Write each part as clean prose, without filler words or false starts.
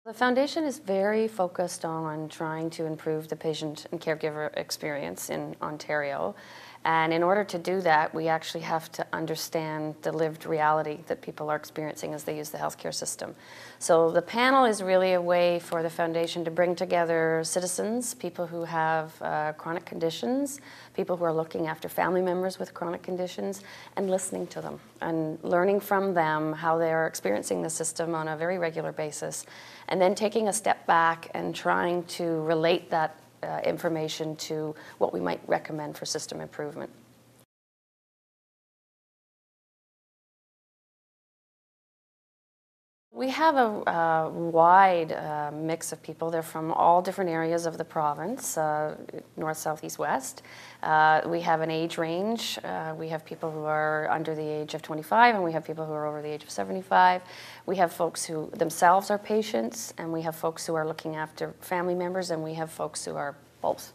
The foundation is very focused on trying to improve the patient and caregiver experience in Ontario. And in order to do that, we actually have to understand the lived reality that people are experiencing as they use the healthcare system. So the panel is really a way for the foundation to bring together citizens, people who have chronic conditions, people who are looking after family members with chronic conditions, and listening to them and learning from them how they're experiencing the system on a very regular basis, and then taking a step back and trying to relate that information to what we might recommend for system improvement. We have a wide mix of people. They're from all different areas of the province, north, south, east, west. We have an age range. We have people who are under the age of 25, and we have people who are over the age of 75. We have folks who themselves are patients, and we have folks who are looking after family members, and we have folks who are both.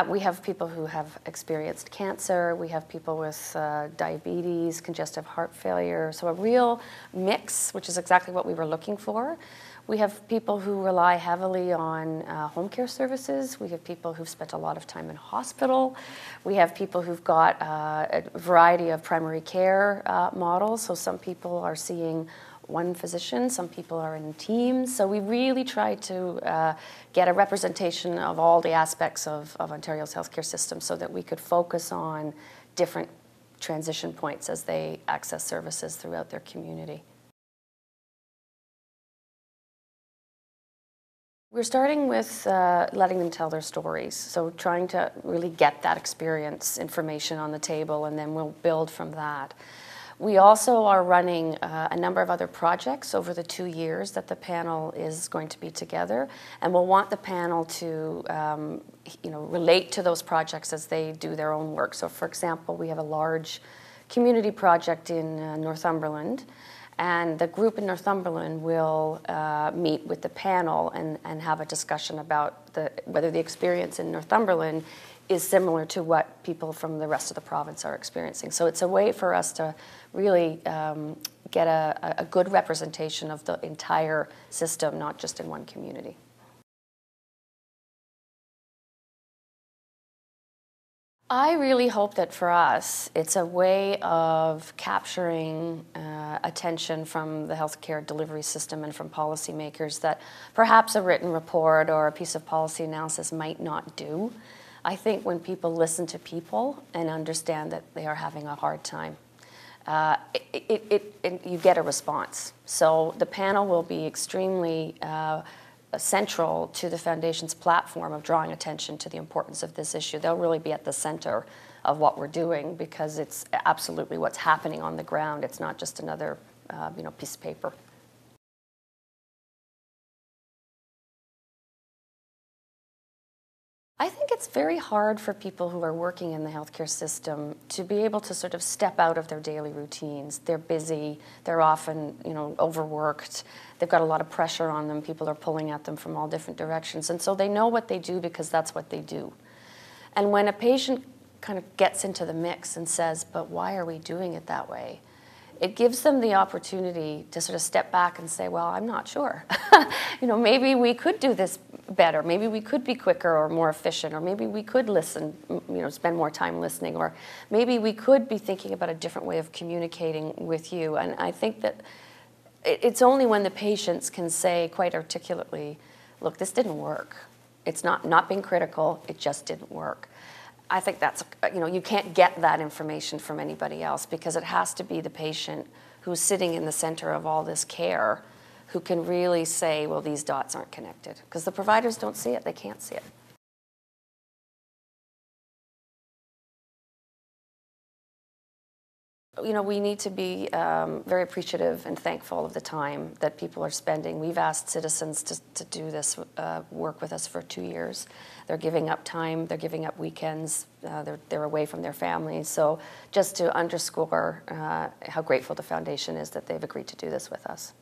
We have people who have experienced cancer. We have people with diabetes, congestive heart failure. So a real mix, which is exactly what we were looking for. We have people who rely heavily on home care services. We have people who've spent a lot of time in hospital. We have people who've got a variety of primary care models. So some people are seeing one physician, some people are in teams. So we really try to get a representation of all the aspects of Ontario's healthcare system so that we could focus on different transition points as they access services throughout their community. We're starting with letting them tell their stories, so trying to really get that experience information on the table, and then we'll build from that. We also are running a number of other projects over the 2 years that the panel is going to be together, and we'll want the panel to relate to those projects as they do their own work. So for example, we have a large community project in Northumberland, and the group in Northumberland will meet with the panel and have a discussion about whether the experience in Northumberland is similar to what people from the rest of the province are experiencing. So it's a way for us to really get a good representation of the entire system, not just in one community. I really hope that for us, it's a way of capturing attention from the healthcare delivery system and from policymakers that perhaps a written report or a piece of policy analysis might not do. I think when people listen to people and understand that they are having a hard time, you get a response. So the panel will be extremely central to the Foundation's platform of drawing attention to the importance of this issue. They'll really be at the center of what we're doing because it's absolutely what's happening on the ground. It's not just another piece of paper. I think it's very hard for people who are working in the healthcare system to be able to sort of step out of their daily routines. They're busy, they're often, overworked, they've got a lot of pressure on them, people are pulling at them from all different directions, and so they know what they do because that's what they do. And when a patient kind of gets into the mix and says, but why are we doing it that way? It gives them the opportunity to sort of step back and say, well, I'm not sure. Maybe we could do this better. Maybe we could be quicker or more efficient, or maybe we could listen, spend more time listening, or maybe we could be thinking about a different way of communicating with you. And I think that it's only when the patients can say quite articulately, look, this didn't work. It's not being critical, it just didn't work. I think that's, you can't get that information from anybody else because it has to be the patient who's sitting in the center of all this care who can really say, well, these dots aren't connected. Because the providers don't see it, they can't see it. We need to be very appreciative and thankful of the time that people are spending. We've asked citizens to do this work with us for 2 years. They're giving up time, they're giving up weekends, they're away from their families. So just to underscore how grateful the Foundation is that they've agreed to do this with us.